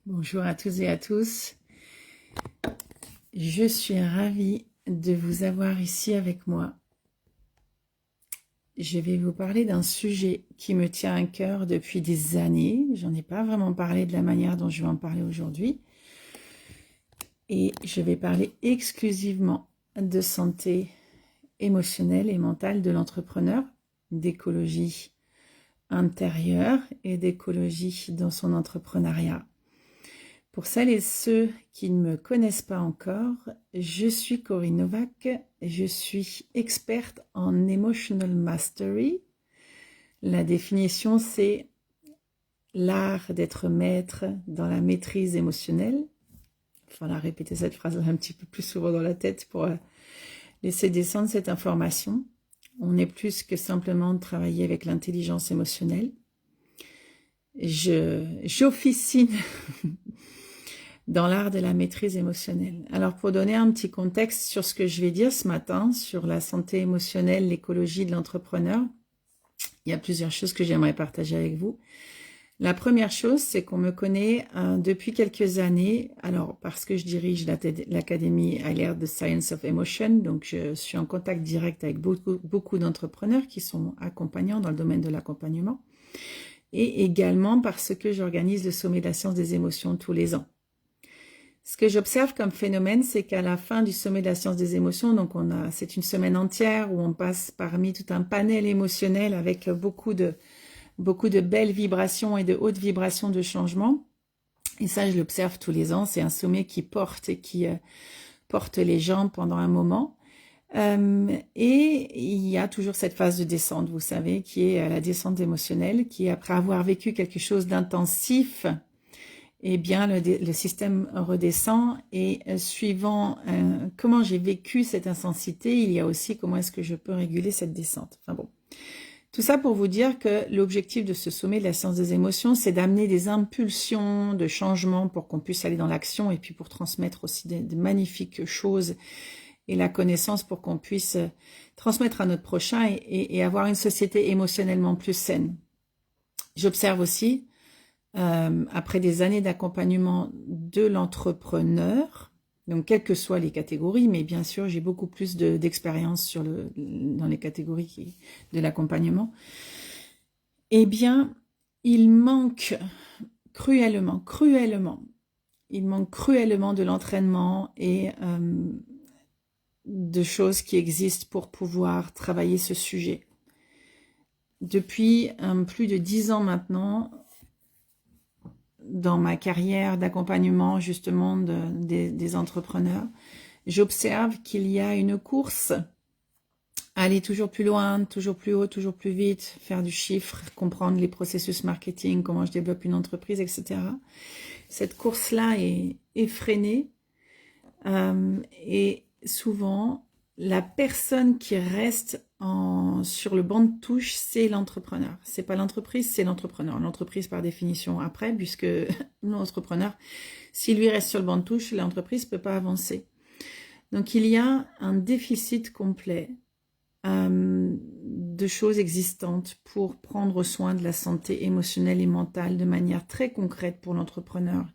Bonjour à tous et à tous. Je suis ravie de vous avoir ici avec moi. Je vais vous parler d'un sujet qui me tient à cœur depuis des années. J'en ai pas vraiment parlé de la manière dont je vais en parler aujourd'hui. Et je vais parler exclusivement de santé émotionnelle et mentale de l'entrepreneur, d'écologie intérieure et d'écologie dans son entrepreneuriat. Pour celles et ceux qui ne me connaissent pas encore, je suis Corinne Novak, je suis experte en Emotional Mastery. La définition, c'est l'art d'être maître dans la maîtrise émotionnelle. Il faudra répéter cette phrase un petit peu plus souvent dans la tête pour laisser descendre cette information. On est plus que simplement de travailler avec l'intelligence émotionnelle. J'officine dans l'art de la maîtrise émotionnelle. Alors, pour donner un petit contexte sur ce que je vais dire ce matin, sur la santé émotionnelle, l'écologie de l'entrepreneur, il y a plusieurs choses que j'aimerais partager avec vous. La première chose, c'est qu'on me connaît depuis quelques années, alors parce que je dirige l'Académie I Learned the Science of Emotion, donc je suis en contact direct avec beaucoup d'entrepreneurs qui sont accompagnants dans le domaine de l'accompagnement, et également parce que j'organise le sommet de la science des émotions tous les ans. Ce que j'observe comme phénomène, c'est qu'à la fin du sommet de la science des émotions, donc c'est une semaine entière où on passe parmi tout un panel émotionnel avec beaucoup de belles vibrations et de hautes vibrations de changement. Et ça, je l'observe tous les ans. C'est un sommet qui porte les gens pendant un moment. Et il y a toujours cette phase de descente, vous savez, qui est la descente émotionnelle, qui après avoir vécu quelque chose d'intensif, eh bien, le système redescend et suivant comment j'ai vécu cette intensité, il y a aussi comment est-ce que je peux réguler cette descente. Enfin bon, tout ça pour vous dire que l'objectif de ce sommet de la science des émotions, c'est d'amener des impulsions de changement pour qu'on puisse aller dans l'action et puis pour transmettre aussi des magnifiques choses et la connaissance pour qu'on puisse transmettre à notre prochain et avoir une société émotionnellement plus saine. J'observe aussi après des années d'accompagnement de l'entrepreneur, donc quelles que soient les catégories, mais bien sûr j'ai beaucoup plus d'expérience dans les catégories de l'accompagnement, eh bien il manque cruellement de l'entraînement et de choses qui existent pour pouvoir travailler ce sujet. Depuis plus de 10 ans maintenant, dans ma carrière d'accompagnement justement des entrepreneurs, j'observe qu'il y a une course à aller toujours plus loin, toujours plus haut, toujours plus vite, faire du chiffre, comprendre les processus marketing, comment je développe une entreprise, etc. Cette course-là est effrénée et souvent la personne qui reste sur le banc de touche, c'est l'entrepreneur. C'est pas l'entreprise, c'est l'entrepreneur. L'entreprise par définition après, puisque l'entrepreneur, s'il lui reste sur le banc de touche, l'entreprise peut pas avancer. Donc il y a un déficit complet de choses existantes pour prendre soin de la santé émotionnelle et mentale de manière très concrète pour l'entrepreneur.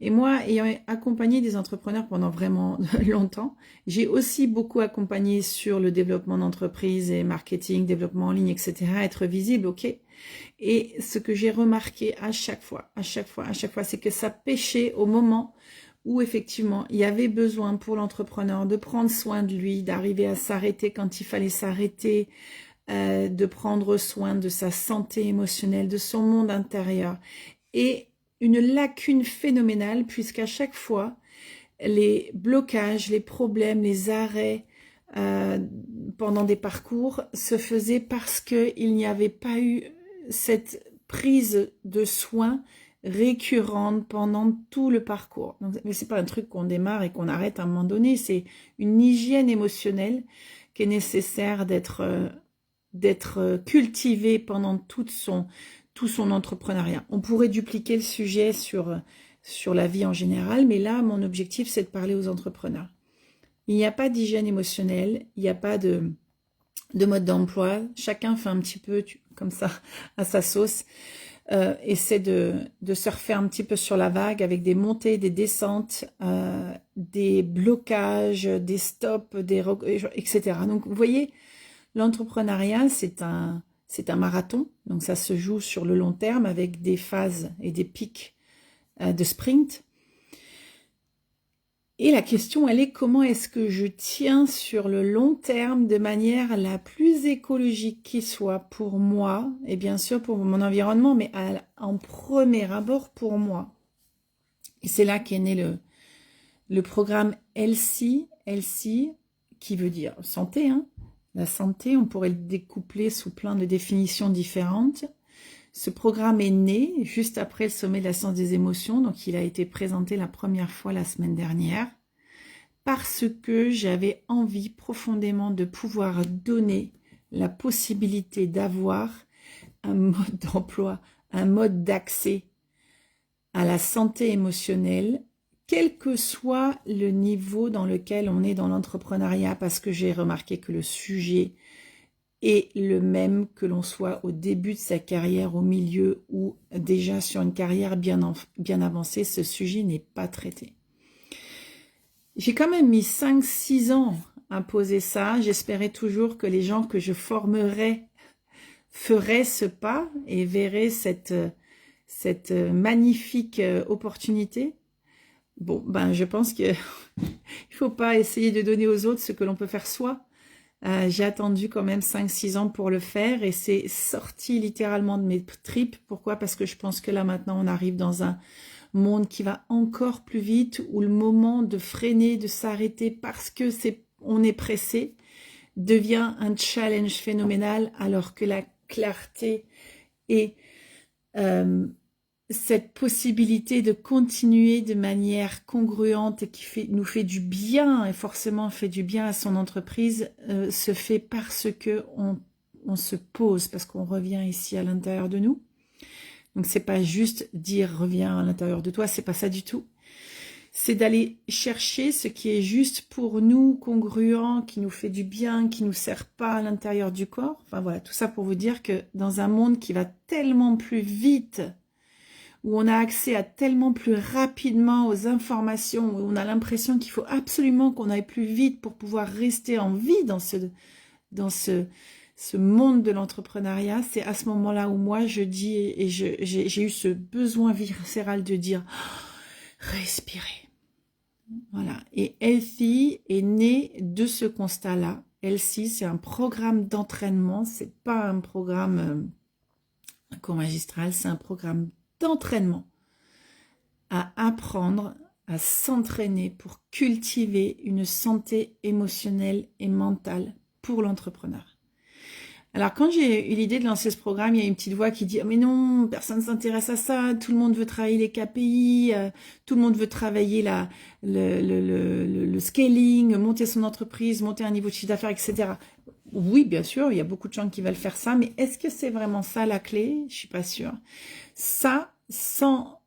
Et moi, ayant accompagné des entrepreneurs pendant vraiment longtemps, j'ai aussi beaucoup accompagné sur le développement d'entreprise et marketing, développement en ligne, etc., être visible, ok. Et ce que j'ai remarqué à chaque fois, c'est que ça pêchait au moment où effectivement il y avait besoin pour l'entrepreneur de prendre soin de lui, d'arriver à s'arrêter quand il fallait s'arrêter, de prendre soin de sa santé émotionnelle, de son monde intérieur. Et une lacune phénoménale, puisqu'à chaque fois, les blocages, les problèmes, les arrêts pendant des parcours se faisaient parce qu'il n'y avait pas eu cette prise de soin récurrente pendant tout le parcours. Donc, mais c'est pas un truc qu'on démarre et qu'on arrête à un moment donné, c'est une hygiène émotionnelle qui est nécessaire d'être cultivée pendant tout son entrepreneuriat. On pourrait dupliquer le sujet sur la vie en général, mais là, mon objectif, c'est de parler aux entrepreneurs. Il n'y a pas d'hygiène émotionnelle, il n'y a pas de mode d'emploi. Chacun fait un petit peu comme ça à sa sauce. essaie de surfer un petit peu sur la vague avec des montées, des descentes, des blocages, des stops, etc. Donc, vous voyez, l'entrepreneuriat, c'est un marathon. Donc, ça se joue sur le long terme avec des phases et des pics de sprint. Et la question, elle est comment est-ce que je tiens sur le long terme de manière la plus écologique qui soit pour moi, et bien sûr pour mon environnement, mais en premier abord pour moi. Et c'est là qu'est né le programme Healthy, qui veut dire santé, hein. La santé, on pourrait le découpler sous plein de définitions différentes. Ce programme est né juste après le sommet de la science des émotions, donc il a été présenté la première fois la semaine dernière, parce que j'avais envie profondément de pouvoir donner la possibilité d'avoir un mode d'emploi, un mode d'accès à la santé émotionnelle, quel que soit le niveau dans lequel on est dans l'entrepreneuriat, parce que j'ai remarqué que le sujet est le même que l'on soit au début de sa carrière, au milieu ou déjà sur une carrière bien avancée, ce sujet n'est pas traité. J'ai quand même mis 5-6 ans à poser ça. J'espérais toujours que les gens que je formerais feraient ce pas et verraient cette magnifique opportunité. Bon, ben je pense que il faut pas essayer de donner aux autres ce que l'on peut faire soi. J'ai attendu quand même 5-6 ans pour le faire et c'est sorti littéralement de mes tripes. Pourquoi? Parce que je pense que là maintenant on arrive dans un monde qui va encore plus vite, où le moment de freiner, de s'arrêter parce que on est pressé, devient un challenge phénoménal, alors que la clarté et cette possibilité de continuer de manière congruente et qui nous fait du bien, et forcément fait du bien à son entreprise, se fait parce que on se pose, parce qu'on revient ici à l'intérieur de nous. Donc c'est pas juste dire reviens à l'intérieur de toi, c'est pas ça du tout. C'est d'aller chercher ce qui est juste pour nous, congruent, qui nous fait du bien, qui nous sert pas à l'intérieur du corps. Enfin voilà, tout ça pour vous dire que dans un monde qui va tellement plus vite, où on a accès à tellement plus rapidement aux informations, où on a l'impression qu'il faut absolument qu'on aille plus vite pour pouvoir rester en vie dans ce monde de l'entrepreneuriat, c'est à ce moment-là où moi je dis, et j'ai eu ce besoin viscéral de dire respirer. Voilà. Et Healthy est né de ce constat-là. Healthy, c'est un programme d'entraînement, c'est pas un programme un cours magistral, c'est un programme d'entraînement à apprendre à s'entraîner pour cultiver une santé émotionnelle et mentale pour l'entrepreneur. Alors, quand j'ai eu l'idée de lancer ce programme, il y a une petite voix qui dit « Mais non, personne ne s'intéresse à ça, tout le monde veut travailler les KPI, tout le monde veut travailler le scaling, monter son entreprise, monter un niveau de chiffre d'affaires, etc. » Oui, bien sûr, il y a beaucoup de gens qui veulent faire ça, mais est-ce que c'est vraiment ça la clé? Je suis pas sûre. Ça, sans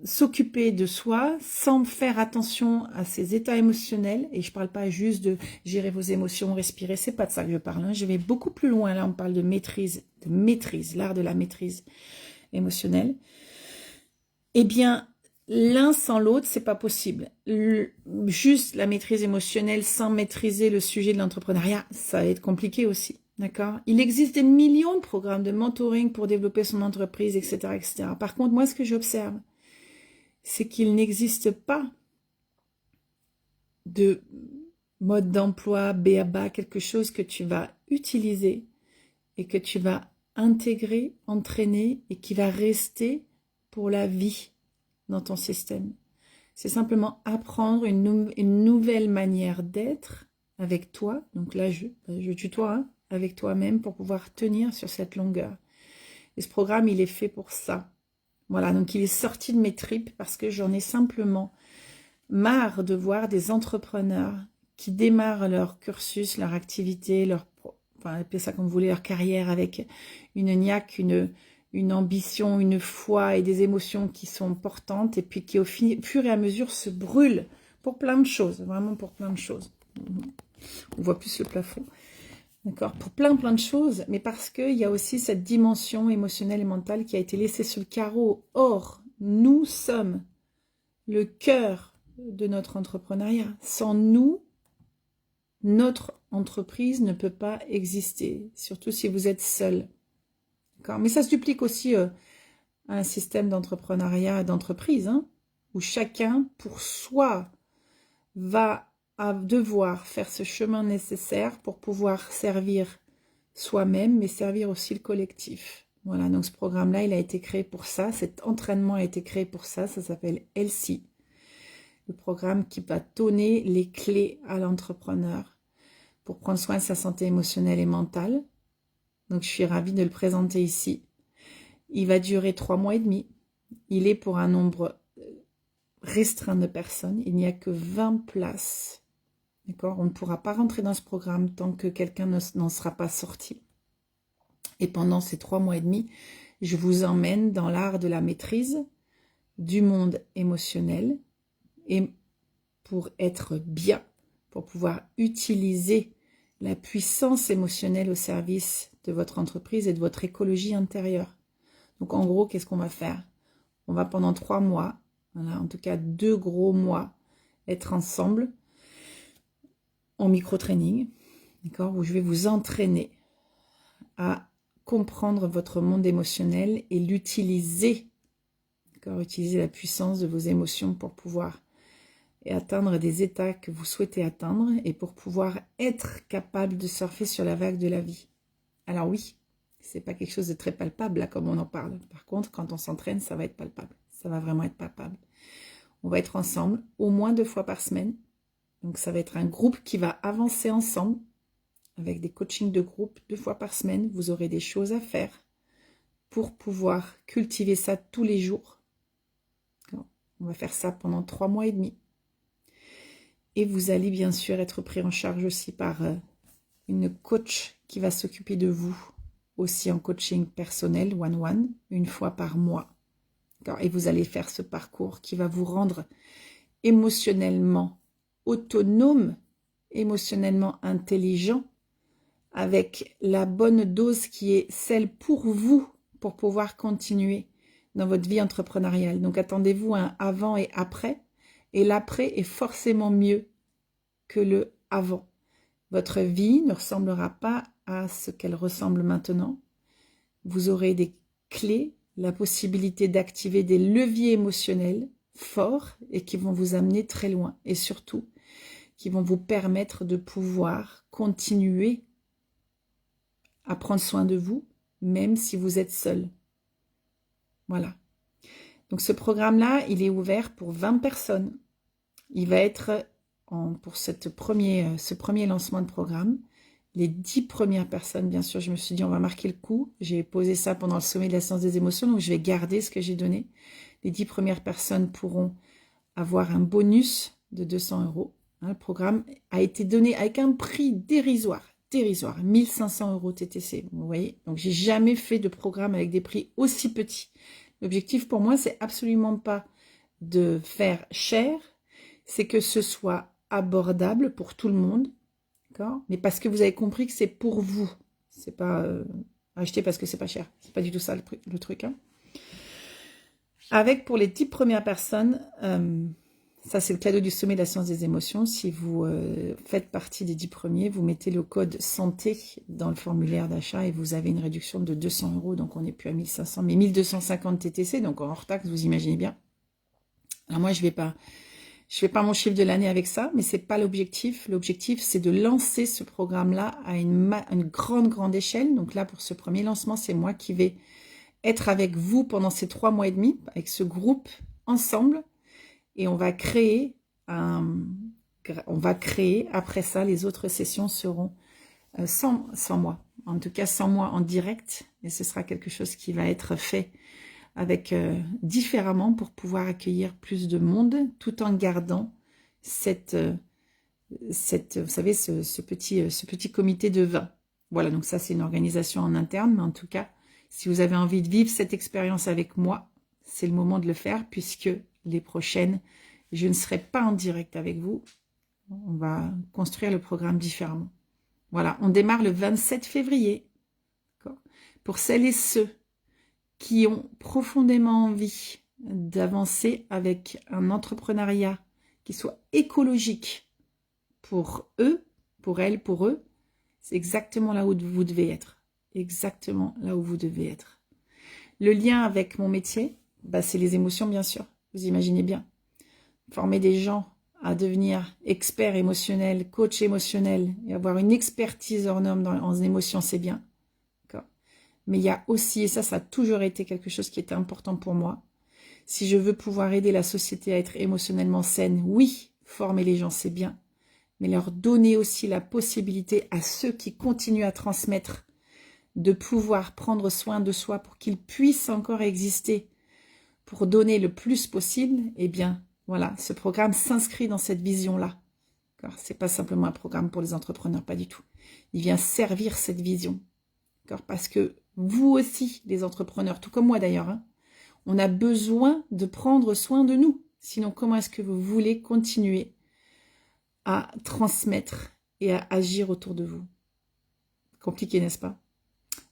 s'occuper de soi, sans faire attention à ses états émotionnels, et je parle pas juste de gérer vos émotions, respirer, c'est pas de ça que je parle, hein. Je vais beaucoup plus loin, là on parle de maîtrise, l'art de la maîtrise émotionnelle. Eh bien, l'un sans l'autre, c'est pas possible. Juste la maîtrise émotionnelle sans maîtriser le sujet de l'entrepreneuriat, ça va être compliqué aussi. D'accord? Il existe des millions de programmes de mentoring pour développer son entreprise, etc., etc. Par contre, moi, ce que j'observe, c'est qu'il n'existe pas de mode d'emploi B.A.B.A., quelque chose que tu vas utiliser et que tu vas intégrer, entraîner et qui va rester pour la vie dans ton système. C'est simplement apprendre une nouvelle manière d'être avec toi. Donc là, je tutoie, hein, avec toi-même pour pouvoir tenir sur cette longueur. Et ce programme, il est fait pour ça. Voilà, donc il est sorti de mes tripes parce que j'en ai simplement marre de voir des entrepreneurs qui démarrent leur cursus, leur activité, enfin, appelez ça comme vous voulez, leur carrière avec une niaque, une ambition, une foi et des émotions qui sont portantes et puis qui au fur et à mesure se brûlent pour plein de choses, vraiment pour plein de choses. On voit plus le plafond. D'accord? Pour plein de choses, mais parce qu'il y a aussi cette dimension émotionnelle et mentale qui a été laissée sur le carreau. Or, nous sommes le cœur de notre entrepreneuriat. Sans nous, notre entreprise ne peut pas exister, surtout si vous êtes seul. D'accord? Mais ça se duplique aussi à un système d'entrepreneuriat, d'entreprise, hein, où chacun, pour soi, va devoir faire ce chemin nécessaire pour pouvoir servir soi-même, mais servir aussi le collectif. Voilà, donc ce programme-là, il a été créé pour ça, cet entraînement a été créé pour ça, ça s'appelle Elsie, le programme qui va donner les clés à l'entrepreneur pour prendre soin de sa santé émotionnelle et mentale. Donc je suis ravie de le présenter ici. Il va durer 3 mois et demi. Il est pour un nombre restreint de personnes. Il n'y a que 20 places. D'accord? On ne pourra pas rentrer dans ce programme tant que quelqu'un n'en sera pas sorti. Et pendant ces 3 mois et demi, je vous emmène dans l'art de la maîtrise du monde émotionnel et pour être bien, pour pouvoir utiliser la puissance émotionnelle au service de votre entreprise et de votre écologie intérieure. Donc en gros, qu'est-ce qu'on va faire? On va pendant 3 mois, voilà, en tout cas 2 gros mois, être ensemble en micro-training, d'accord, où je vais vous entraîner à comprendre votre monde émotionnel et l'utiliser, d'accord, utiliser la puissance de vos émotions pour pouvoir atteindre des états que vous souhaitez atteindre et pour pouvoir être capable de surfer sur la vague de la vie. Alors oui, c'est pas quelque chose de très palpable là comme on en parle. Par contre, quand on s'entraîne, ça va être palpable. Ça va vraiment être palpable. On va être ensemble au moins 2 fois par semaine. Donc ça va être un groupe qui va avancer ensemble avec des coachings de groupe 2 fois par semaine. Vous aurez des choses à faire pour pouvoir cultiver ça tous les jours. On va faire ça pendant 3 mois et demi. Et vous allez bien sûr être pris en charge aussi par une coach qui va s'occuper de vous, aussi en coaching personnel, one-one, 1 fois par mois. Et vous allez faire ce parcours qui va vous rendre émotionnellement autonome, émotionnellement intelligent, avec la bonne dose qui est celle pour vous, pour pouvoir continuer dans votre vie entrepreneuriale. Donc attendez-vous à un avant et après, et l'après est forcément mieux que le avant. Votre vie ne ressemblera pas à ce qu'elle ressemble maintenant. Vous aurez des clés, la possibilité d'activer des leviers émotionnels forts et qui vont vous amener très loin. Et surtout, qui vont vous permettre de pouvoir continuer à prendre soin de vous, même si vous êtes seul. Voilà. Donc ce programme-là, il est ouvert pour 20 personnes. Il va être, pour ce premier lancement de programme, les 10 premières personnes, bien sûr, je me suis dit, on va marquer le coup. J'ai posé ça pendant le sommet de la science des émotions, donc je vais garder ce que j'ai donné. Les 10 premières personnes pourront avoir un bonus de 200 €. Le programme a été donné avec un prix dérisoire, 1500 € TTC, vous voyez. Donc, j'ai jamais fait de programme avec des prix aussi petits. L'objectif pour moi, c'est absolument pas de faire cher, c'est que ce soit abordable pour tout le monde, d'accord? Mais parce que vous avez compris que c'est pour vous. C'est pas acheter parce que c'est pas cher. C'est pas du tout ça le truc, hein. Avec pour les 10 premières personnes, ça c'est le cadeau du sommet de la science des émotions. Si vous faites partie des 10 premiers, vous mettez le code santé dans le formulaire d'achat et vous avez une réduction de 200 €. Donc on n'est plus à 1500, mais 1250 TTC, donc hors taxe, vous imaginez bien. Alors moi je fais pas mon chiffre de l'année avec ça, mais c'est pas l'objectif. L'objectif c'est de lancer ce programme-là à une grande échelle. Donc là pour ce premier lancement, c'est moi qui vais être avec vous pendant ces 3 mois et demi, avec ce groupe ensemble, et on va créer, après ça, les autres sessions seront sans moi, en tout cas sans moi en direct, et ce sera quelque chose qui va être fait avec différemment pour pouvoir accueillir plus de monde, tout en gardant vous savez, ce petit comité de 20. Voilà, donc ça c'est une organisation en interne, mais en tout cas, si vous avez envie de vivre cette expérience avec moi, c'est le moment de le faire puisque les prochaines, je ne serai pas en direct avec vous. On va construire le programme différemment. Voilà, on démarre le 27 février. Pour celles et ceux qui ont profondément envie d'avancer avec un entrepreneuriat qui soit écologique pour eux, pour elles, pour eux, c'est exactement là où vous devez être. Exactement là où vous devez être. Le lien avec mon métier, bah, c'est les émotions, bien sûr. Vous imaginez bien. Former des gens à devenir experts émotionnels, coach émotionnel et avoir une expertise hors norme en émotions, c'est bien. Mais il y a aussi, et ça a toujours été quelque chose qui était important pour moi, si je veux pouvoir aider la société à être émotionnellement saine, oui, former les gens, c'est bien, mais leur donner aussi la possibilité à ceux qui continuent à transmettre de pouvoir prendre soin de soi pour qu'ils puissent encore exister, pour donner le plus possible, eh bien, voilà, ce programme s'inscrit dans cette vision-là. C'est pas simplement un programme pour les entrepreneurs, pas du tout. Il vient servir cette vision. Parce que vous aussi, les entrepreneurs, tout comme moi d'ailleurs, hein, on a besoin de prendre soin de nous. Sinon, comment est-ce que vous voulez continuer à transmettre et à agir autour de vous? Compliqué, n'est-ce pas?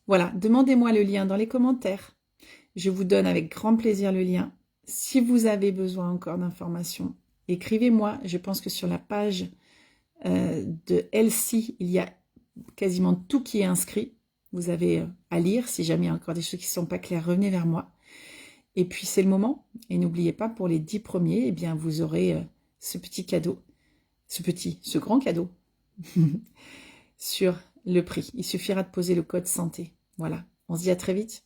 Voilà, demandez-moi le lien dans les commentaires. Je vous donne avec grand plaisir le lien. Si vous avez besoin encore d'informations, écrivez-moi. Je pense que sur la page de Elsie, il y a quasiment tout qui est inscrit. Vous avez à lire. Si jamais il y a encore des choses qui ne sont pas claires, revenez vers moi. Et puis, c'est le moment. Et n'oubliez pas, pour les 10 premiers, eh bien, vous aurez ce petit cadeau. Ce grand cadeau sur le prix. Il suffira de poser le code santé. Voilà. On se dit à très vite.